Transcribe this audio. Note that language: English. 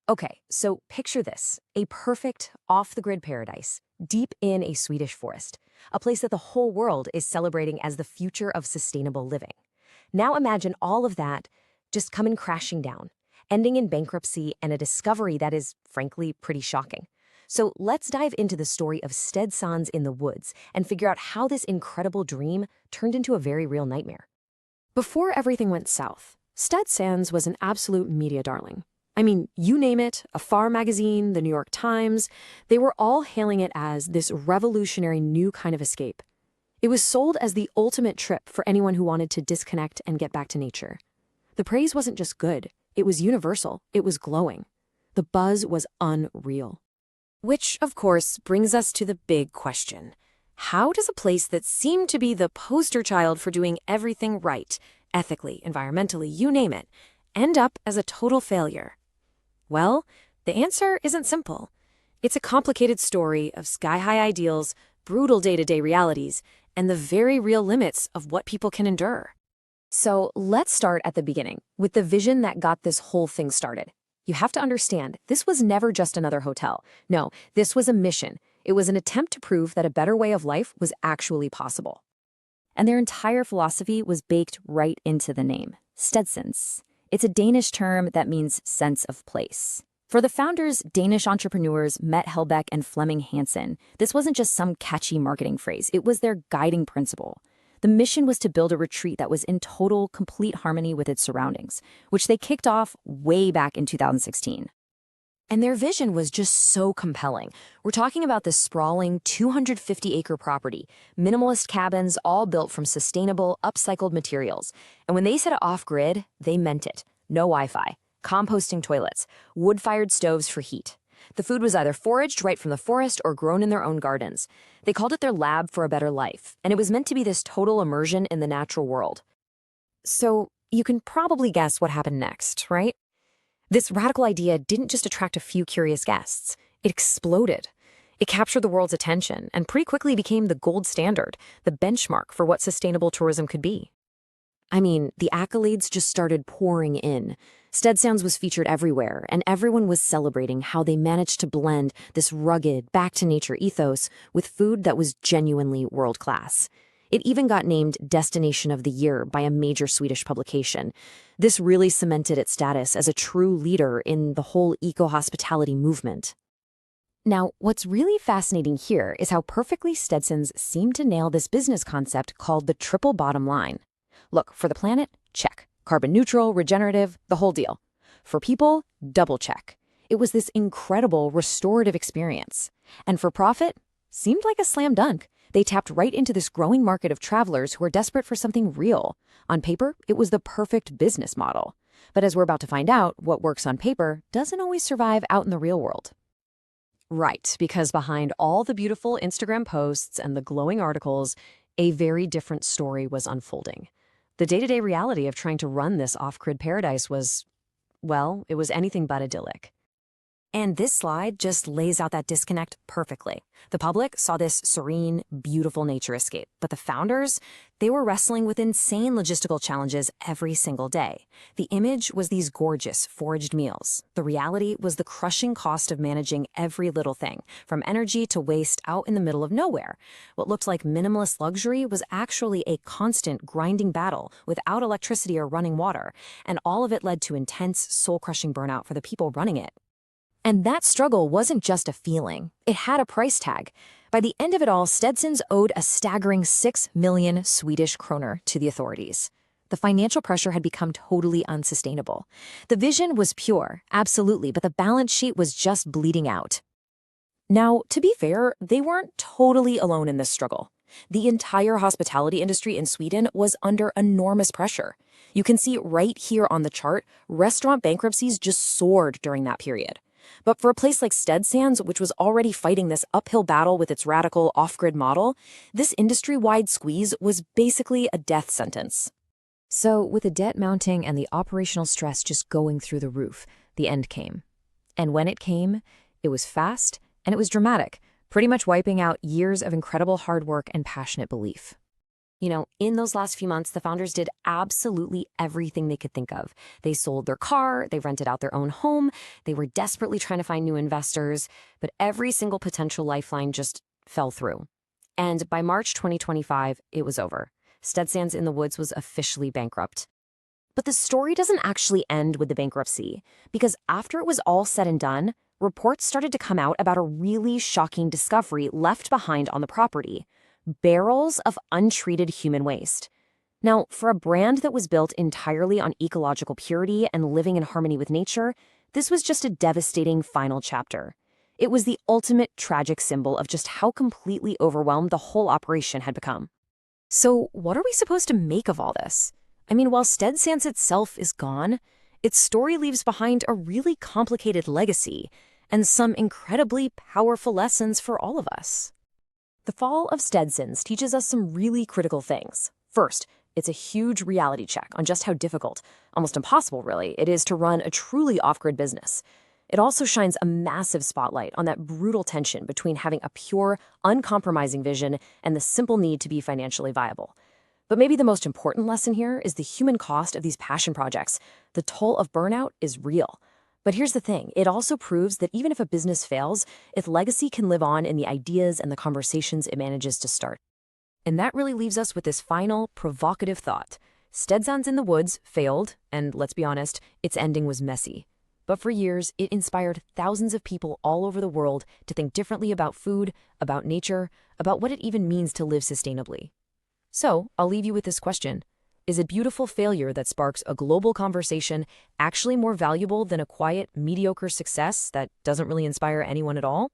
Okay, so picture this, a perfect, off-the-grid paradise, deep in a Swedish forest, a place that the whole world is celebrating as the future of sustainable living. Now imagine all of that just coming crashing down, ending in bankruptcy and a discovery that is, frankly, pretty shocking. So let's dive into the story of Stedsans in the woods and figure out how this incredible dream turned into a very real nightmare. Before everything went south, Stedsans was an absolute media darling. I mean, you name it, a farm magazine, the New York Times, they were all hailing it as this revolutionary new kind of escape. It was sold as the ultimate trip for anyone who wanted to disconnect and get back to nature. The praise wasn't just good, it was universal, it was glowing. The buzz was unreal. Which, of course, brings us to the big question. How does a place that seemed to be the poster child for doing everything right, ethically, environmentally, you name it, end up as a total failure? Well, the answer isn't simple. It's a complicated story of sky-high ideals, brutal day-to-day realities, and the very real limits of what people can endure. So let's start at the beginning, with the vision that got this whole thing started. You have to understand, this was never just another hotel. No, this was a mission. It was an attempt to prove that a better way of life was actually possible. And their entire philosophy was baked right into the name, Stedsans. It's a Danish term that means sense of place. For the founders, Danish entrepreneurs Mette Helbæk and Flemming Hansen, this wasn't just some catchy marketing phrase, it was their guiding principle. The mission was to build a retreat that was in total, complete harmony with its surroundings, which they kicked off way back in 2016. And their vision was just so compelling. We're talking about this sprawling 250-acre property, minimalist cabins all built from sustainable, upcycled materials. And when they said off-grid, they meant it. No Wi-Fi, composting toilets, wood-fired stoves for heat. The food was either foraged right from the forest or grown in their own gardens. They called it their lab for a better life, and it was meant to be this total immersion in the natural world. So you can probably guess what happened next, right? This radical idea didn't just attract a few curious guests. It exploded. It captured the world's attention and pretty quickly became the gold standard, the benchmark for what sustainable tourism could be. I mean, the accolades just started pouring in. Stedsans was featured everywhere, and everyone was celebrating how they managed to blend this rugged, back-to-nature ethos with food that was genuinely world-class. It even got named Destination of the Year by a major Swedish publication. This really cemented its status as a true leader in the whole eco-hospitality movement. Now, what's really fascinating here is how perfectly Stedsans seemed to nail this business concept called the triple bottom line. Look, for the planet, check. Carbon neutral, regenerative, the whole deal. For people, double check. It was this incredible restorative experience. And for profit, seemed like a slam dunk. They tapped right into this growing market of travelers who were desperate for something real. On paper, it was the perfect business model. But as we're about to find out, what works on paper doesn't always survive out in the real world. Right, because behind all the beautiful Instagram posts and the glowing articles, a very different story was unfolding. The day-to-day reality of trying to run this off-grid paradise was, well, it was anything but idyllic. And this slide just lays out that disconnect perfectly. The public saw this serene, beautiful nature escape, but the founders, they were wrestling with insane logistical challenges every single day. The image was these gorgeous, foraged meals. The reality was the crushing cost of managing every little thing, from energy to waste out in the middle of nowhere. What looked like minimalist luxury was actually a constant, grinding battle without electricity or running water, and all of it led to intense, soul-crushing burnout for the people running it. And that struggle wasn't just a feeling. It had a price tag. By the end of it all, Stedsans owed a staggering 6 million Swedish kroner to the authorities. The financial pressure had become totally unsustainable. The vision was pure, absolutely, but the balance sheet was just bleeding out. Now, to be fair, they weren't totally alone in this struggle. The entire hospitality industry in Sweden was under enormous pressure. You can see right here on the chart, restaurant bankruptcies just soared during that period. But for a place like Stedsans, which was already fighting this uphill battle with its radical off-grid model, this industry-wide squeeze was basically a death sentence. So, with the debt mounting and the operational stress just going through the roof, the end came. And when it came, it was fast and it was dramatic, pretty much wiping out years of incredible hard work and passionate belief. In those last few months, the founders did absolutely everything they could think of. They sold their car, they rented out their own home, they were desperately trying to find new investors, but every single potential lifeline just fell through. And by March 2025, it was over. Stedsans in the Woods was officially bankrupt. But the story doesn't actually end with the bankruptcy, because after it was all said and done, reports started to come out about a really shocking discovery left behind on the property: barrels of untreated human waste. Now, for a brand that was built entirely on ecological purity and living in harmony with nature, this was just a devastating final chapter. It was the ultimate tragic symbol of just how completely overwhelmed the whole operation had become. So what are we supposed to make of all this? While Stedsans itself is gone, its story leaves behind a really complicated legacy and some incredibly powerful lessons for all of us. The fall of Stedsans teaches us some really critical things. First, it's a huge reality check on just how difficult, almost impossible really, it is to run a truly off-grid business. It also shines a massive spotlight on that brutal tension between having a pure, uncompromising vision and the simple need to be financially viable. But maybe the most important lesson here is the human cost of these passion projects. The toll of burnout is real. But here's the thing, it also proves that even if a business fails, its legacy can live on in the ideas and the conversations it manages to start. And that really leaves us with this final, provocative thought. Stedsans in the Woods failed, and let's be honest, its ending was messy. But for years, it inspired thousands of people all over the world to think differently about food, about nature, about what it even means to live sustainably. So, I'll leave you with this question. Is a beautiful failure that sparks a global conversation actually more valuable than a quiet, mediocre success that doesn't really inspire anyone at all?